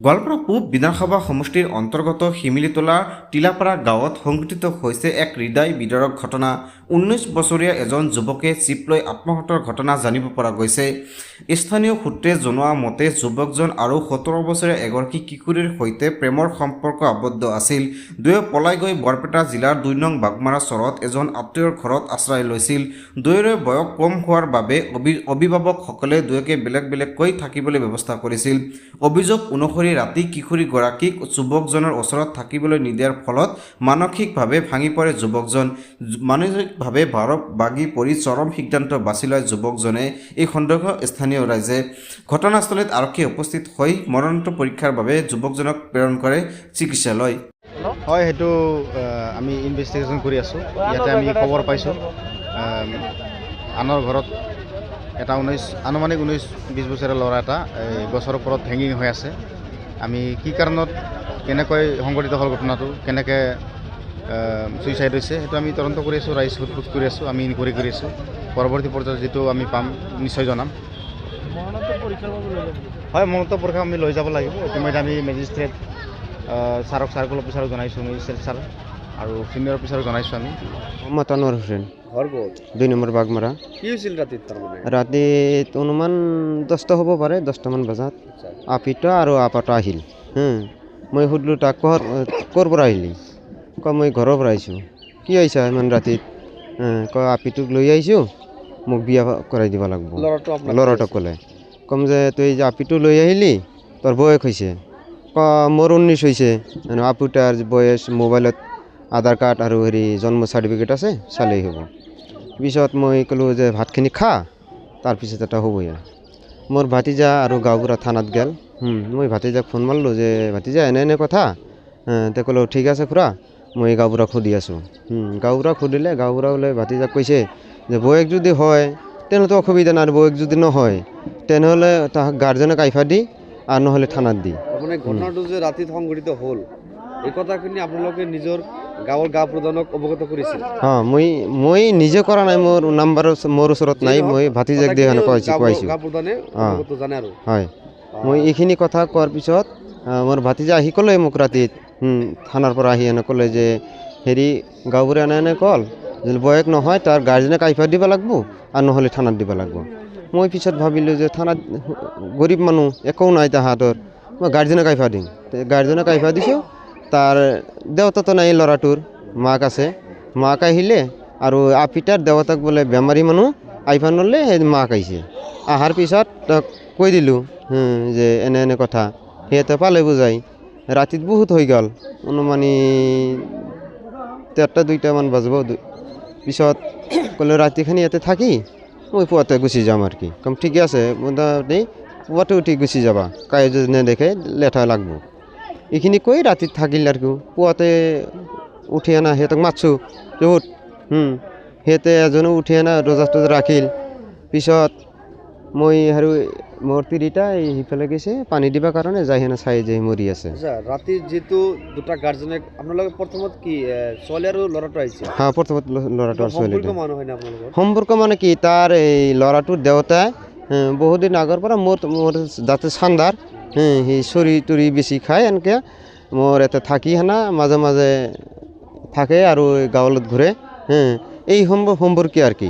গোৱালপাৰা পূব বিধানসভা সমষ্টিৰ অন্তৰ্গত শিমিলিতলা টিলাপাৰা গাঁৱত সংঘটিত হৈছে এক হৃদয় বিদাৰক ঘটনা। 19 বছৰীয়া এজন যুৱকে চিপ লৈ আত্মহত্যাৰ ঘটনা জানিব পৰা গৈছে। স্থানীয় সূত্ৰে জনোৱা মতে যুৱকজন আৰু 17 বছৰীয়া এগৰাকী কিশোৰীৰ সৈতে প্ৰেমৰ সম্পৰ্ক আবদ্ধ আছিল। দুয়ো পলাই গৈ বৰপেটা জিলাৰ 2 নং বাগমাৰা চৰত এজন আত্মীয়ৰ ঘৰত আশ্ৰয় লৈছিল। দুয়োৰে বয়স কম হোৱাৰ বাবে অভিভাৱকসকলে দুয়োকে বেলেগ বেলেগকৈ থাকিবলৈ ব্যৱস্থা কৰিছিল। অভিযোগ অনুসৰি ৰাতি কিশোৰীগৰাকীক যুৱকজনৰ ওচৰত থাকিবলৈ নিদিয়াৰ ফলত মানসিকভাৱে ভাঙি পৰে যুৱকজন। মানসিকভাৱে ভাগি পৰি চৰম সিদ্ধান্ত বাছি লয় যুৱকজনে। এই সন্দৰ্ভত স্থানীয় ৰাইজে ঘটনাস্থলীত আৰক্ষী উপস্থিত হৈ মৰণোত্তৰ পৰীক্ষাৰ বাবে যুৱকজনক প্ৰেৰণ কৰে চিকিৎসালয়। হয়, সেইটো আমি ইনভেষ্টিগেশ্যন কৰি আছোঁ। ইয়াতে আমি খবৰ পাইছোঁ আনৰ ঘৰত এটা আনুমানিক 19-20 বছৰীয়া ল'ৰা এটা গছৰ ওপৰত হেঙিং হৈ আছে। আমি কি কাৰণত কেনেকৈ সংঘটিত হ'ল ঘটনাটো, কেনেকৈ ছুইচাইড হৈছে সেইটো আমি তদন্ত কৰি আছোঁ, ৰাইজ সোধ কৰি আছোঁ, আমি ইনকুৱাৰী কৰি আছোঁ। পৰৱৰ্তী পৰ্যায়ত যিটো আমি পাম নিশ্চয় জনাম। হয়, মৰণোত্তৰ পৰীক্ষা আমি লৈ যাব লাগিব। ইতিমধ্যে আমি মেজিষ্ট্ৰেট ছাৰক চাৰ্কল অফিচাৰক জনাইছোঁ, মেজিষ্ট্ৰেট ছাৰ আৰু ছিনিয়ৰ অফিচাৰক জনাইছোঁ আমি। মোহাম্মদ আনোয়াৰ হোসেন, ঘৰ ক'ত? 2 নম্বৰ বাগমাৰা। কি হৈছিল ৰাতিত? তাৰমানে ৰাতিত অনুমান 10টা হ'ব পাৰে, 10টামান বজাত আপিটো আৰু আপাটো আহিল। মই সুধিলোঁ তাক ক'ৰ পৰা আহিলি? কয় মই ঘৰৰ পৰা আহিছোঁ। কি আহিছা ইমান ৰাতিত? কয় আপিটোক লৈ আহিছোঁ, মোক বিয়া কৰাই দিব লাগিব। ল'ৰাটোক ক'লে ক'ম যে তই যে আপিটো লৈ আহিলি তোৰ বয়স হৈছে? মোৰ 19 হৈছে। আপুটাৰ বয়স মোবাইলত আধাৰ কাৰ্ড আৰু জন্ম চাৰ্টিফিকেট আছে, চালেই হ'ব। পিছত মই ক'লোঁ যে ভাতখিনি খা, তাৰপিছত এটা হ'বই। মোৰ ভাতিজা আৰু গাঁওবুঢ়া থানাত গ'ল। মই ভাতিজাক ফোন মাৰিলোঁ যে ভাতিজা এনে কথা। তেওঁ ক'লোঁ ঠিক আছে খুৰা, মই গাঁওবুঢ়াক সুধি আছোঁ। গাঁওবুঢ়াক সুধিলে গাঁওবুঢ়া বোলে ভাতিজাক কৈছে যে বয়স যদি হয় তেনেহ'লেতো অসুবিধা নাই, বয়স যদি নহয় তেনেহ'লে তাহাক গাৰ্জেনক আইফা দি আৰু নহ'লে থানাত দি। মানে ঘটনাটো যে ৰাতিত সংঘটিত হ'ল এই কথাখিনি আপোনালোকে নিজৰ গাঁৱৰ গাঁও প্ৰধানক অৱগত কৰিছিল? মই নিজে কৰা নাই, মোৰ নাম্বাৰ মোৰ ওচৰত নাই। মই ভাতিজাক দি কৈছোঁ। গাঁও প্ৰধানে অৱগত জানে আৰু হয়, মই এইখিনি কথা কোৱাৰ পিছত মোৰ ভাতিজা আহি ক'লে মোক ৰাতিত থানাৰ পৰা আহি ক'লে যে গাঁওবুঢ়াই এনে ক'ল যে বয়স নহয় তাৰ গাৰ্জেনক আইফা দিব লাগিব আৰু নহ'লে থানাত দিব লাগিব। মই পিছত ভাবিলোঁ যে থানাত গৰীব মানুহ একো নাই তাহাঁতৰ, মই গাৰ্জেনক আইফা দিম। গাৰ্জেনক আইফা দিছোঁ। তাৰ দেউতাতো নাই, ল'ৰাটোৰ মাক আছে। মাক আহিলে আৰু আপিটাৰ দেউতাক বোলে বেমাৰী মানুহ আইফা ন'লে, সেই মাক আহিছে। অহাৰ পিছত তাক কৈ দিলোঁ যে এনে কথা। সিহঁতে পালে বুজাই। ৰাতিত বহুত হৈ গ'ল, অনুমানি 1:30-2টামান বাজিব। পিছত ক'লে ৰাতিখিনি ইয়াতে থাকি মই পুৱাতে গুচি যাম আৰু কি। কম ঠিকে আছে, মোটামুটি পুৱাতে উঠি গুচি যাবা, কাই যদি নেদেখে লেঠা লাগব। এইখিনি কৈ ৰাতিত থাকিল আৰু পুৱাতে উঠি আনা সিহঁতক মাতছোঁ বহুত। সিহঁতে এজনো উঠি আনা ৰজা তজা ৰাখিল। পিছত মই আৰু মোৰ তিৰিটা সিফালে গৈছে পানী দিবৰ কাৰণে, যাই সেনে চাই যে মৰি আছে। ৰাতি যিটো দুটা গাৰ্জেনে আপোনালোকে প্ৰথমত কি ছোৱালী আৰু ল'ৰাটো আহিছে? প্ৰথমত ল'ৰাটো আৰু ছোৱালীটো। সম্পৰ্ক মানুহ হয় না আপোনালোকৰ? সম্পৰ্ক মানে কি, তাৰ এই ল'ৰাটোৰ দেউতাই বহুদিন আগৰ পৰা মোৰ যাতে চান্দাৰ সি চৰি তৰি বেছি খায়। এনেকৈ মোৰ ইয়াতে থাকি মাজে মাজে থাকে আৰু গাঁৱত ঘূৰে। এই সম্পৰ্কীয় আৰু কি।